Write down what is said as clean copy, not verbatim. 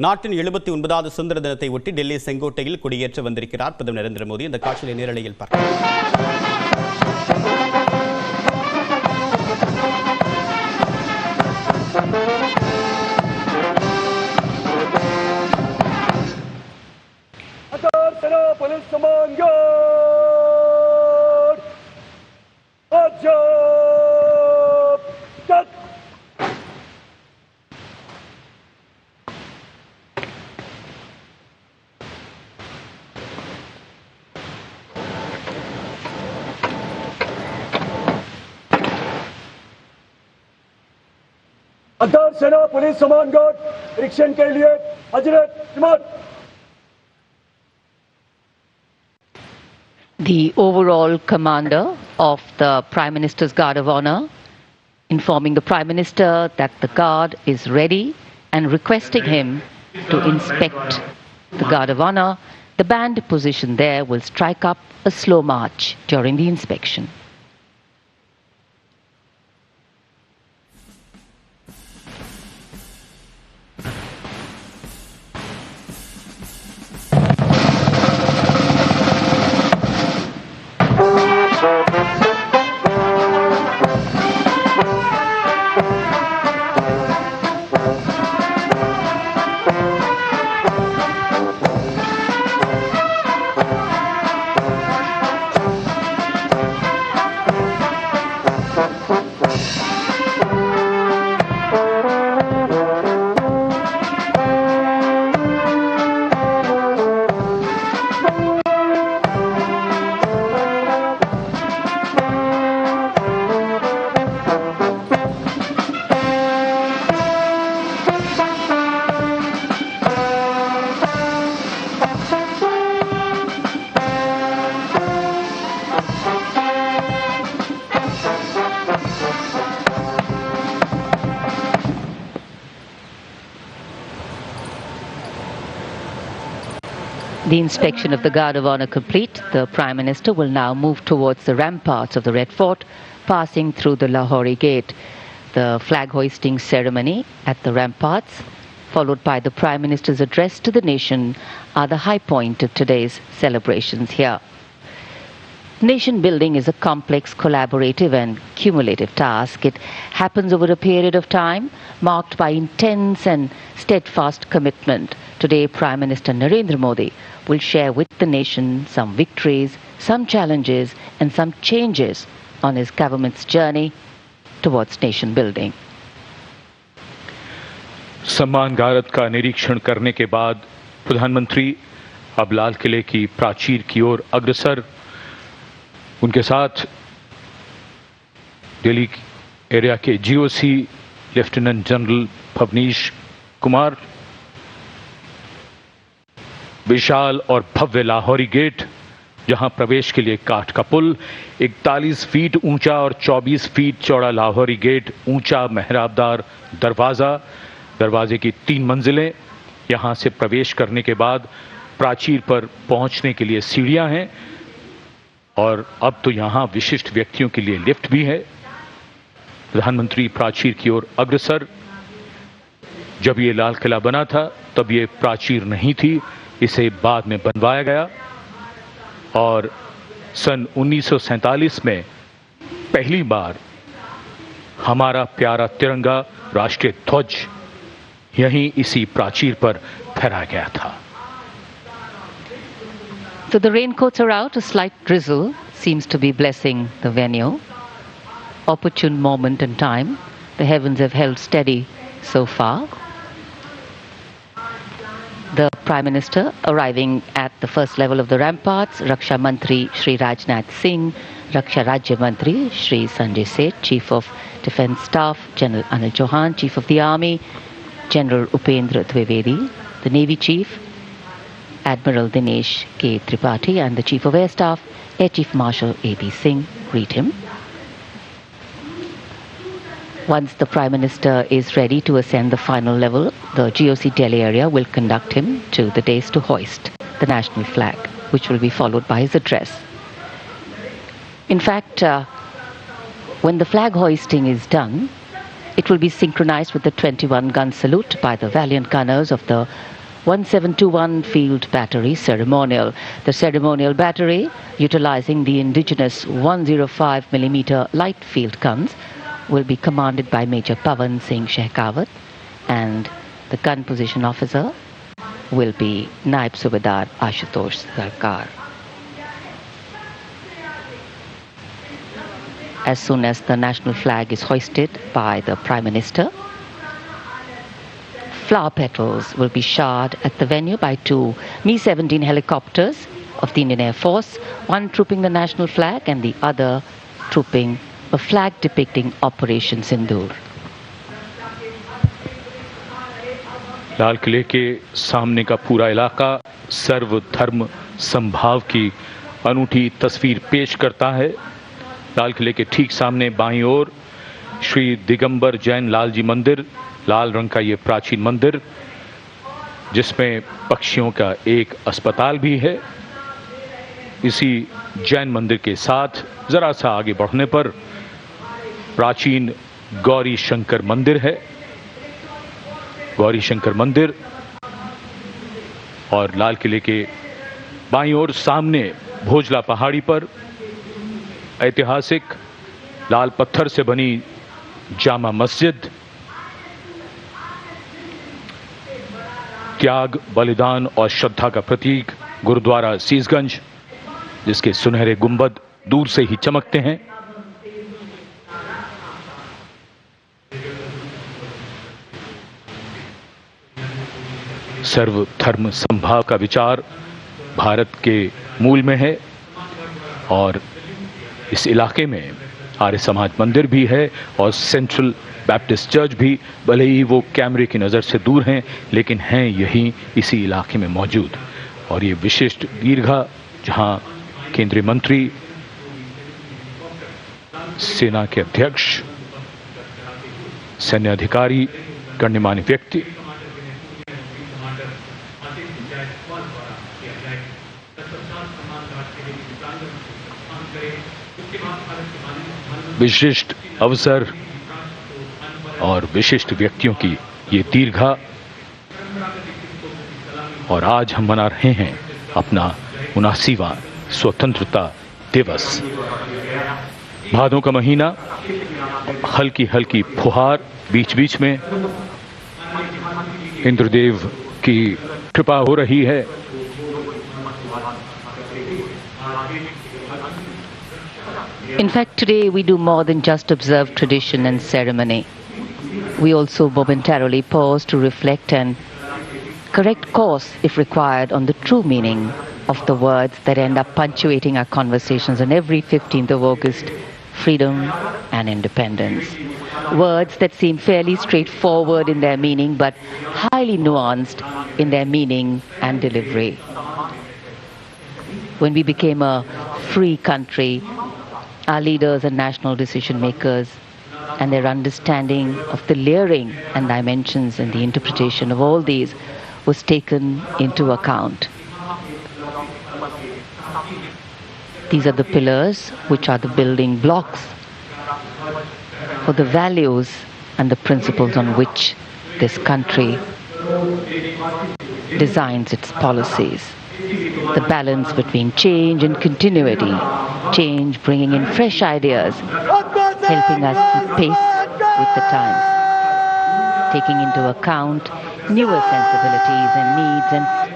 நாட்டின் 79வது சுதந்திர தினத்தை ஒட்டி டெல்லி செங்கோட்டையில் கொடியேற்ற வந்திருக்கிறார் பிரதமர் நரேந்திர மோடி. இந்த காட்சியை நேரலையில் பார்க்கலாம். अगर सेना पुलिस समान गार्ड निरीक्षण के लिए हजरत हिम्मत. The overall commander of the Prime Minister's Guard of Honor informing the Prime Minister that the guard is ready and requesting him to inspect the Guard of Honor. The band positioned there will strike up a slow march during the inspection. The inspection of the Guard of Honor complete, the Prime Minister will now move towards the ramparts of the Red Fort, passing through the Lahori Gate. The flag hoisting ceremony at the ramparts, followed by the Prime Minister's address to the nation, are the high point of today's celebrations here. Nation building is a complex, collaborative and cumulative task. It happens over a period of time marked by intense and steadfast commitment. Today, Prime Minister Narendra Modi will share with the nation some victories, some challenges and some changes on his government's journey towards nation building. सम्मान गारद का निरीक्षण करने के बाद प्रधानमंत्री अब लाल किले की प्राचीर की ओर अग्रसर. उनके साथ दिल्ली एरिया के GOC lieutenant general Bhavnish Kumar. विशाल और भव्य लाहौरी गेट, जहां प्रवेश के लिए काठ का पुल, 41 फीट ऊंचा और 24 फीट चौड़ा लाहौरी गेट, ऊंचा मेहराबदार दरवाजा, दरवाजे की 3 मंजिलें. यहां से प्रवेश करने के बाद प्राचीर पर पहुंचने के लिए सीढ़ियां हैं और अब तो यहां विशिष्ट व्यक्तियों के लिए लिफ्ट भी है. प्रधानमंत्री प्राचीर की ओर अग्रसर. जब ये लाल किला बना था तब ये प्राचीर नहीं थी, इसे बाद में बनवाया गया और सन 1947 में पहली बार हमारा प्यारा तिरंगा राष्ट्रीय ध्वज यहीं इसी प्राचीर पर फहराया गया था. So the raincoats are out, a slight drizzle seems to be blessing the venue. Opportune moment in time. The heavens have held steady so far. The Prime Minister arriving at the first level of the ramparts, Raksha Mantri Shri Rajnath Singh, Raksha Rajya Mantri Shri Sanjay Seth, Chief of Defence Staff General Anil Chauhan, Chief of the Army General Upendra Dwivedi, the Navy Chief Admiral Dinesh K. Tripathi and the Chief of Air Staff Air Chief Marshal A.B. Singh greet him. Once the Prime Minister is ready to ascend the final level, the GOC Delhi area will conduct him to the dais to hoist the national flag, which will be followed by his address. In fact, when the flag hoisting is done, It will be synchronized with the 21-gun salute by the valiant gunners of the 1721 Field Battery Ceremonial. The ceremonial battery, utilizing the indigenous 105mm light field guns, will be commanded by Major Pavan Singh Shehkawat, and the gun position officer will be Naib Subedar Ashutosh Sarkar. As soon as the national flag is hoisted by the Prime Minister, flower petals will be showered at the venue by two Mi-17 helicopters of the Indian Air Force, one trooping the national flag and the other trooping a flag depicting Operation Sindoor. लाल किले के सामने का पूरा इलाका सर्वधर्म संभाव की अनूठी तस्वीर पेश करता है। लाल किले के ठीक सामने बाईं ओर श्री दिगंबर जैन लाल जी मंदिर, लाल रंग का ये प्राचीन मंदिर, जिसमें पक्षियों का एक अस्पताल भी है। इसी जैन मंदिर के साथ जरा सा आगे बढ़ने पर प्राचीन गौरी शंकर मंदिर है। गौरी शंकर मंदिर और लाल किले के बाईं ओर सामने भोजला पहाड़ी पर ऐतिहासिक लाल पत्थर से बनी जामा मस्जिद, त्याग, बलिदान और श्रद्धा का प्रतीक गुरुद्वारा सीसगंज, जिसके सुनहरे गुंबद दूर से ही चमकते हैं। सर्वधर्म संभाव का विचार भारत के मूल में है और इस इलाके में आर्य समाज मंदिर भी है और सेंट्रल बैप्टिस्ट चर्च भी, भले ही वो कैमरे की नज़र से दूर हैं, लेकिन हैं यहीं इसी इलाके में मौजूद। और ये विशिष्ट दीर्घा, जहां केंद्रीय मंत्री, सेना के अध्यक्ष, सैन्य अधिकारी, गणमान्य व्यक्ति विशिष्ट अवसर और विशिष्ट व्यक्तियों की ये दीर्घा, और आज हम मना रहे हैं अपना 79वां स्वतंत्रता दिवस। भादों का महीना, हल्की हल्की फुहार बीच बीच में, इंद्रदेव की कृपा हो रही है। In fact, today we do more than just observe tradition and ceremony. We also momentarily pause to reflect and correct course, if required, on the true meaning of the words that end up punctuating our conversations on every 15th of August, freedom and independence. Words that seem fairly straightforward in their meaning, but highly nuanced in their meaning and delivery. When we became a free country, our leaders and national decision makers and their understanding of the layering and dimensions and the interpretation of all these was taken into account. These are the pillars which are the building blocks for the values and the principles on which this country designs its policies. The balance between change and continuity, change bringing in fresh ideas, helping us keep pace with the times, taking into account newer sensibilities and needs, and